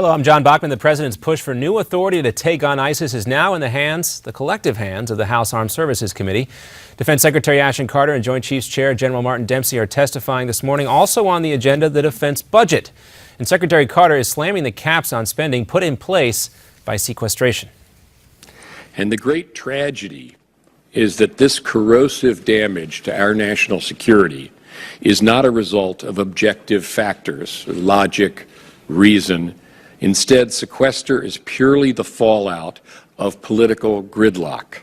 Hello, I'm John Bachman. The president's push for new authority to take on ISIS is now in the collective hands of the House Armed Services Committee. Defense Secretary Ashton Carter and Joint Chiefs Chair General Martin Dempsey are testifying this morning. Also on the agenda, the defense budget. And Secretary Carter is slamming the caps on spending put in place by sequestration. And the great tragedy is that this corrosive damage to our national security is not a result of objective factors, logic, reason. Instead, sequester is purely the fallout of political gridlock.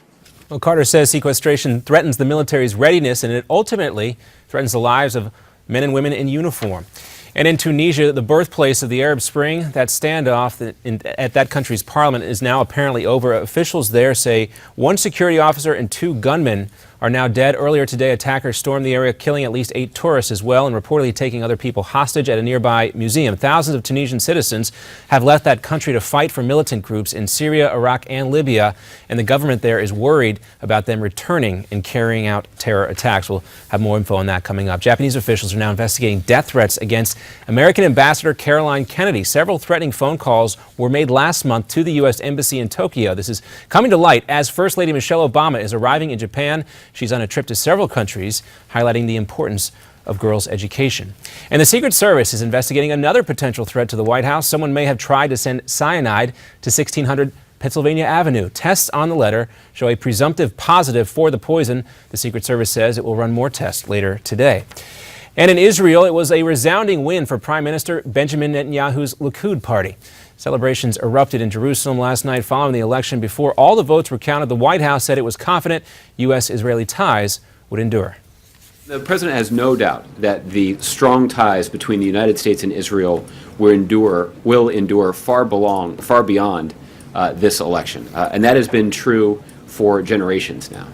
Well, Carter says sequestration threatens the military's readiness and it ultimately threatens the lives of men and women in uniform. And in Tunisia, the birthplace of the Arab Spring, that standoff at that country's parliament is now apparently over. Officials there say one security officer and two gunmen are now dead. Earlier today, attackers stormed the area, killing at least 8 tourists as well, and reportedly taking other people hostage at a nearby museum. Thousands of Tunisian citizens have left that country to fight for militant groups in Syria, Iraq, and Libya, and the government there is worried about them returning and carrying out terror attacks. We'll have more info on that coming up. Japanese officials are now investigating death threats against American Ambassador Caroline Kennedy. Several threatening phone calls were made last month to the U.S. Embassy in Tokyo. This is coming to light as First Lady Michelle Obama is arriving in Japan. She's on a trip to several countries, highlighting the importance of girls' education. And the Secret Service is investigating another potential threat to the White House. Someone may have tried to send cyanide to 1600 Pennsylvania Avenue. Tests on the letter show a presumptive positive for the poison. The Secret Service says it will run more tests later today. And in Israel, it was a resounding win for Prime Minister Benjamin Netanyahu's Likud party. Celebrations erupted in Jerusalem last night following the election. Before all the votes were counted, the White House said it was confident U.S.-Israeli ties would endure. The president has no doubt that the strong ties between the United States and Israel will endure far beyond this election. And that has been true for generations now.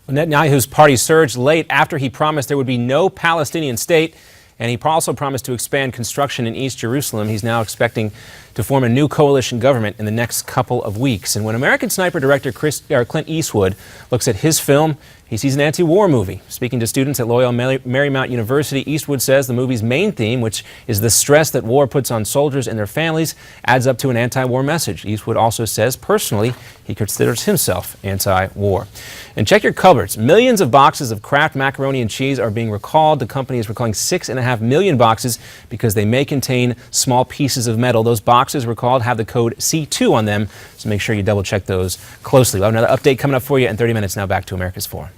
Netanyahu's party surged late after he promised there would be no Palestinian state, and he also promised to expand construction in East Jerusalem. He's now expecting to form a new coalition government in the next couple of weeks. And when American Sniper director Clint Eastwood looks at his film, he sees an anti-war movie. Speaking to students at Loyola Marymount University, Eastwood says the movie's main theme, which is the stress that war puts on soldiers and their families, adds up to an anti-war message. Eastwood also says, personally, he considers himself anti-war. And check your cupboards. Millions of boxes of Kraft macaroni and cheese are being recalled. The company is recalling 6.5 million boxes because they may contain small pieces of metal. Those boxes recalled have the code C2 on them, so make sure you double check those closely. We'll have another update coming up for you in 30 minutes. Now back to America's 4.